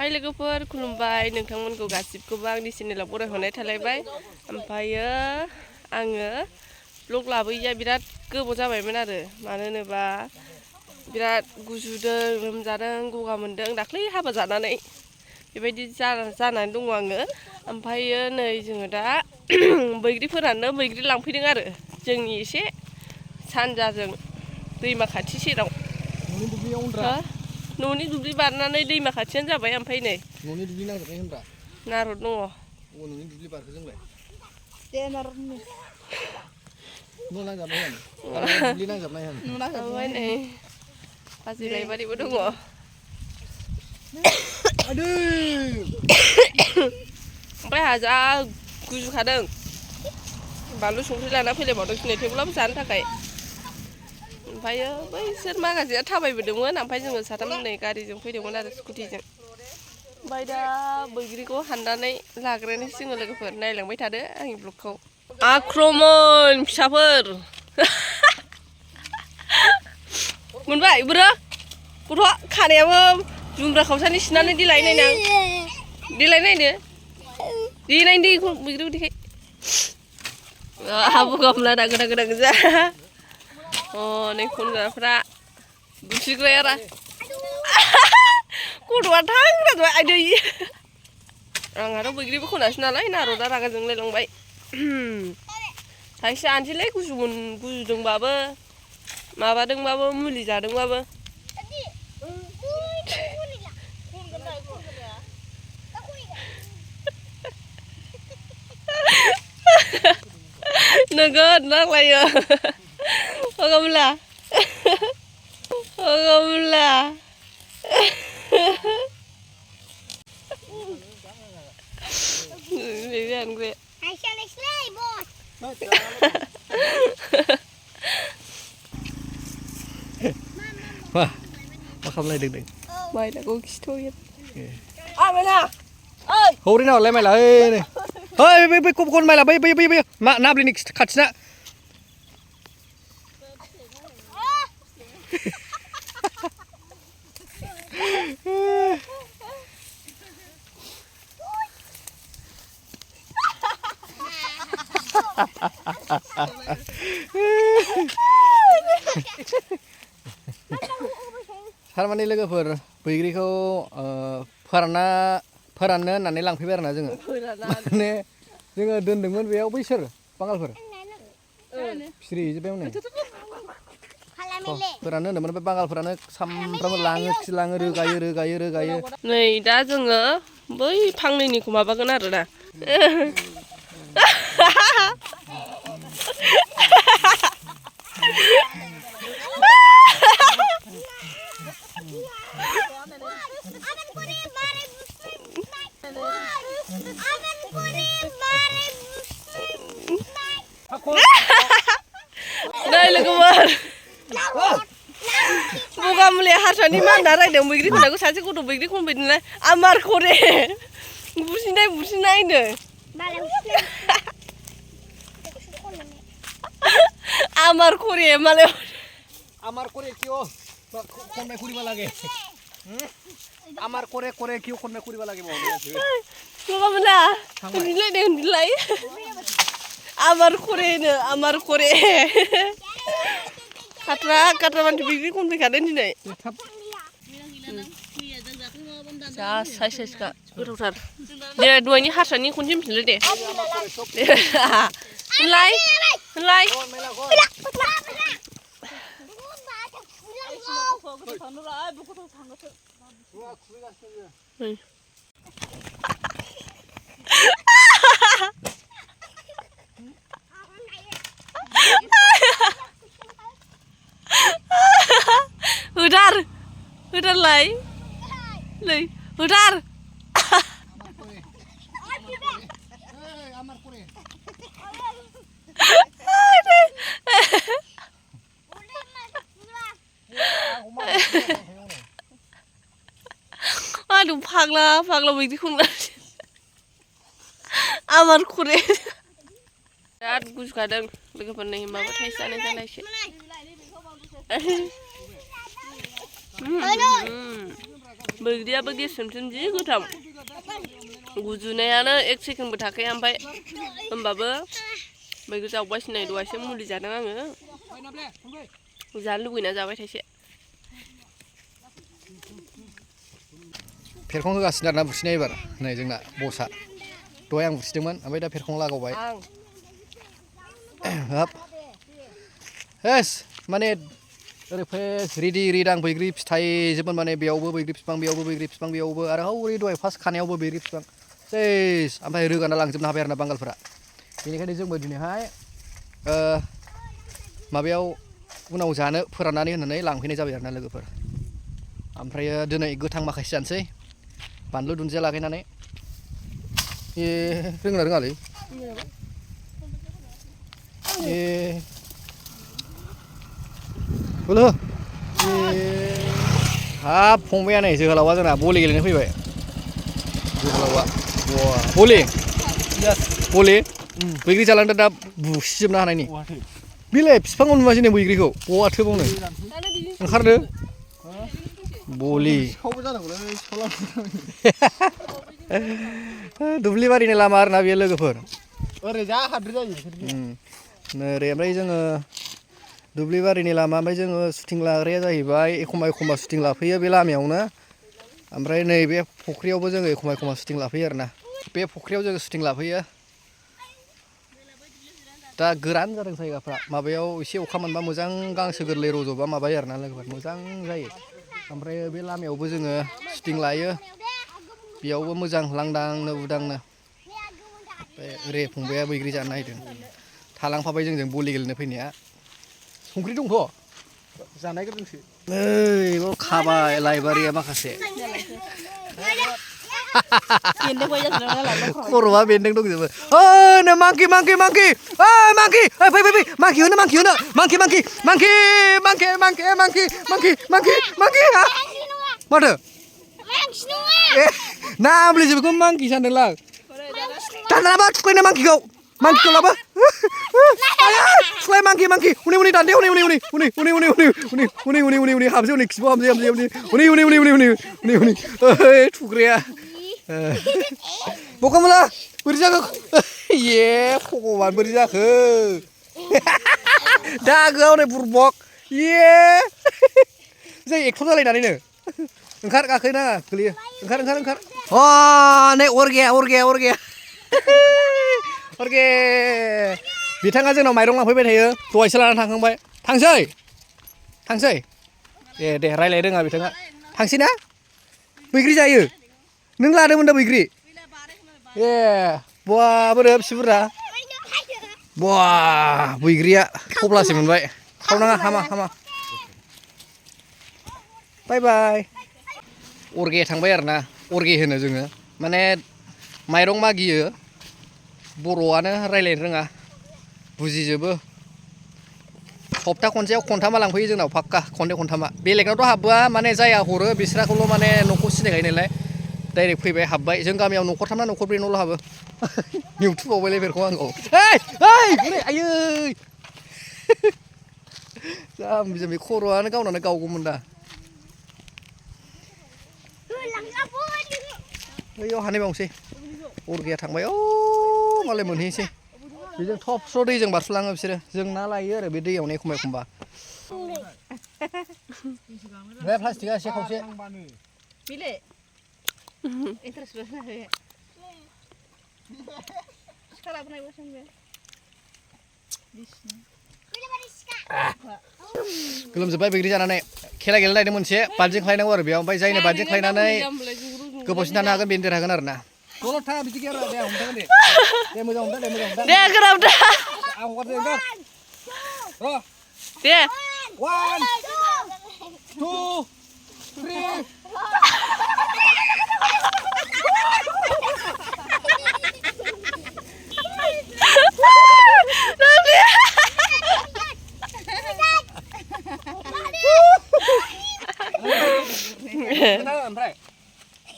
हाय लोगोफोर खुलुमबाय नोंथांमोनखौ गासिबखौबो आंनि चेनेलाव बरायहरनाय थालायबाय ओमफ्रायो आङो ब्लग लाबोयैया बिराद गोबाव जाबायमोन आरो मानो होनोबा बिराद गुजुदों लोमजादों गगा मोनदों दाख्लै हाबा जानानै बेबायदि जानानै दङ आङो ओमफ्रायो नै जोङो दा बैग्रिफोरानो बैग्रि लांफैदों आरो जोंनि एसे सानजाजों दैमा खाथि सेराव न'नि दुब्लि बारनानै दैमा खाथियानो जाबाय ओमफ्राय नै न'नि दुब्लि नांजाबनाय होनब्रा नारद दङ न'नि दुब्लि बारखो जोंलाय दे नारद न' नांजाबनाय होन दुब्लि नांजाबनाय होन ओमफ्राय नै हाजो लायबारिबो दङ ओमफ्राय आंहा जा गुजुखादों बानलु संख्रि लाना फैलायबावदों दिनै थेवब्लाबो जानो थाखाय ओमफ्रायो बैसोर माखासेया थाबायबोदोंमोन ओमफ्राय जोङो साथाम नै गारिजों फैदोंमोन आरो स्कुटिजों ओमफ्राय दा बैग्रिखौ हाननानै लाग्रोनोसै जोङो लोगोफोर नायलांबाय थादो आंनि ब्लगखौ आक्रमन फिसाफोर मोनबाय बुरो गथ' खानायाबो जुमब्रा खावसानि सिनानै देलाय नायनो देलाय नायनो देनायनि दैखौ बैग्रिखौ देखाय हाबु गामला दागो दागो दागो जा नै खनग्राफ्रा बुसिग्राया रा गथ'आ थांग्रा आदै आंहाथ' बैग्रिबो खनासै नालाय नारदा रागा जोंलायलांबाय थाइसे आनसैलै गुजुदोंबाबो माबादोंबाबो मुलि जादोंबाबो नोगोद नांलायो गामला गामला मा खालामलायदों नों माइलाखौ खिथ'यो हौरै नाहरलाय माइला ओइ बै कन माइला बै मा नाब्लिनि खाथिना थारमाने लोगोफोर बैग्रिखौ फोराननो होननानै लांफैबाय आरोना जोङो माने जोङो दोनदोंमोन बेयाव बैसोर बांगालफोर बिसोर हैजोब्बाय हनै फोराननो होनदोंमोन ओमफ्राय बांगालफोरानो सामफ्रामबो लाङो रोगायो नै दा जोङो बै फांनैनिखौ माबागोन आरोना नै लोगोफोर बगा मुलिया हारसानि मानना रायदों बैग्रि खननायखौ सासे गथ' बैग्रि खनबाय नालाय आमार खरे बुसिनायनो आमार खरे मालाय आमार करे कियो खननाय करिबा लागे आमार करे कियो खननाय करिबा लागे बगा मुला उन्दिलाय आमार खरेनो आमार खरे खाट्रा मानसि बैग्रि खनफैखादों दिनै जा साइसखा गोथावथार दे दहायनि हारसानि खनसे मिथिनोलै दे होनलाय होदारलाय नै होदार aduh फाग्ला बैग्रि खनला आमार खरे बिराद गुजुखादों लोगोफोर नै माबा थाइसे जानायसै बैग्रियाबो गेस्रेम जि गोथाव गुजुनायानो 1 सेकेन्डबो थाखाया ओमफ्राय होमबाबो बैग्रि जावगासिनो दहायसो मुलि जादों आङो जानो लुगैना जाबाय थाइसे फेरखं होगासिनो आरोना बुसिनाय एबार नै जोंना बसा दहाय आं बुसिदोंमोन ओमफ्राय दा फेरखं लागावबाय हाब हेस माने ओरै फेस रेडि रेदां बैग्रि फिथाइ जोबोन माने बेयावबो बैग्रि बिफां बेयावबो बैग्रि बिफां बेयावबो आरो हौरै दहाय फार्स्ट खानायावबो बैग्रि बिफां सेस ओमफ्राय रोगाना लांजोबनो हाबाय आरोना बांगालफोरा बेनिखायनो जोंबो दिनैहाय माबायाव उनाव जानो फोराननानै होननानै लांफैनाय जाबाय आरोना लोगोफोर ओमफ्राय दिनै गोथां माखासे जानोसै बानलु दुन्दिया लागायनानै रोंना रोङालै बोलो हाब फंबाया नै जोहोलावा जोंना बलि गेलेनो फैबाय जोहोलावा बलि बैग्रि जालांदों दा बुसिजोबनो हानायनि बिलाय बिफाङाव नुवासै नै बैग्रिखौ बहाथो बावनो ओंखारदो बलि दुब्लि बारिनि लामा आरोना बेयो लोगोफोर ओरै जा हाद्रि जायो ओरै ओमफ्राय जोङो दुब्लि बारिनि लामा ओमफ्राय जोङो सुटिं लाग्राया जाहैबाय एखमबा सुटिं लाफैयो बे लामायावनो ओमफ्राय नैबे फुख्रियावबो जोङो एखमबा सुटिं लाफैयो आरोना बे फुख्रियाव जोङो सुटिं लाफैयो दा गोरान जादों जायगाफ्रा माबायाव एसे अखा मोनबा मोजां गांसो गोरलै रज'बा माबायो आरोना लोगोफोर मोजां जायो ओमफ्राय बे लामायावबो जोङो सुटिं लायो बेयावबो मोजां लांदांनो उदांनो ओरै फंबाया बैग्रि जानो नागिरदों थालांफाबाय जोंजों बलि गेलेनो फैनाया संख्रि दंथ' जानायग्रोदोंसो नै बाव खाबाय लाइबारिया माखासे खर'आ बेन्दों दंजोबो नो मांकि मांकि मांकि मांकि फै फै फै मांकि होनो मांकि होनो मांकि मांकि मांकि मांकि मांकि मांकि मांकि मांकि मांकि माथो नामलिजोबोखौ मांकि सानदोंलां दानाबा थुख्लायनो मांकिखौ लाबो थुख्लाय मांकि मांकि उनै उनै दान्दे उनै उनै उनै उनै उनै उनै उनै उनै उनै उनै उनै उनै हाबसै उनै खिबो हाबसै हाबसै उनै उनै उनै उनै उनै उनै उनै ओइ थुग्राया बखामुला बोरै जाखो ये भगबान बोरै जाखो दागोआव नै बुरबक ये जों एक्टर जालायनानैनो ओंखार गाखोनाङा गोलैयो ओंखार नै अरगे बिथाङा जोंनाव माइरं लांफैबाय थायो दहायसो लानानै थांखांबाय थांसै दे रायलाय रोङा बिथाङा थांसै ना बैग्रि जायो नों लादोंमोन दा बैग्रि बवा बोरो बिसि बुरजा बवा बैग्रिया थब्लासे मोनबाय खावनाङा हामा बाय बाय अरगे थांबाय आरोना अरगे होनो जोङो माने माइरं मागियो बर'आनो रायलायनो रोङा बुजिजोबो सप्ता खनसेयाव खनथामा लांफैयो जोंनाव फाक्का खनथामा बेलेगनावथ' हाबबोआ माने जाया हरो बिस्राखौल' माने न'खौ सिनायखायो नालाय डाइरेक्ट फैबाय हाबबाय जों गामियाव न'खरथाम ना न'खरब्रैनावल' हाबो निउथुबावबायलाय बेरखौ आंखौ आयै जाम्बि जाम्बि खर'आनो गावनानै गावगौमोन दा बैयाव हानायबावनोसै अरगेया थांबाय मालाय मोनहैसै बेजों थब स्र' दैजों बारस'लाङो बिसोरो जों ना लायो आरो बे दैयावनो एखमबा बे प्लास्टिकआ एसे खावसे गोलोमजोब्बाय बैग्रि जानानै खेला गेलेनो नागिरदों मोनसे बाल्थिं खालायनांगौ आरो बेयाव ओमफ्राय जायनो बाल्थिं खालायनानै गोबावसिन थानो हागोन बेनो देरहागोन आरो ना दल'था बिदि गैया दे हमथागोन दे मोजां हमथा दे गोराबदा आं हगारदों ओंखार दे 1 2 3 ओमफ्राय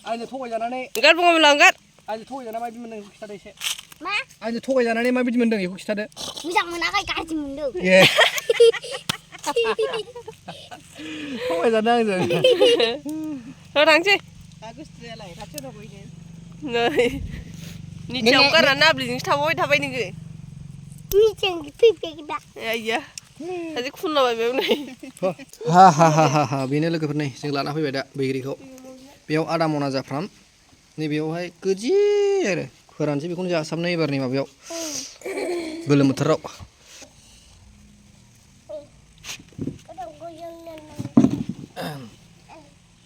आंजों थगायजानानै ओंखार बुङोब्ला ओंखार आंजों थगायजाना माबायदि मोनदों बेखौ खिथादो एसे मा आंजों थगायजानानै माबायदि मोनदों बेखौ खिथादो मोजां मोनाखै गाज्रि मोनदों थगायजादों आंजों थांसै नै निथियाव गारना नाब्लिजोंसो थाबाय नोङो Ni ceng pipi kita. आइया सासे खुनलाबाय बेयाव नै हा बेनो लोगोफोर नै जों लाना फैबाय दा बैग्रिखौ बेयाव आदा मना जाफ्राम नैबेयावहाय गोजि आरो फोरानसै बेखौनो जासाबनो एबारनि माबायाव गोलोम बोथोराव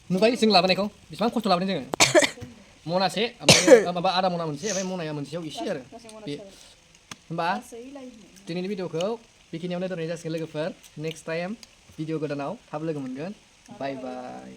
नुबाय जों लाबोनायखौ बेसेबां खस्थ' लाबोदों जोङो मनासे ओमफ्राय माबा आदा मना मोनसे ओमफ्राय मनाया मोनसेयाव एसे आरो बे होमबा दिनैनि भिडिअखौ बेखिनियावनो दोननाय जासिगोन लोगोफोर नेक्स्ट टाइम भिडिअ गोदानाव थाब लोगो मोनगोन बाय बाय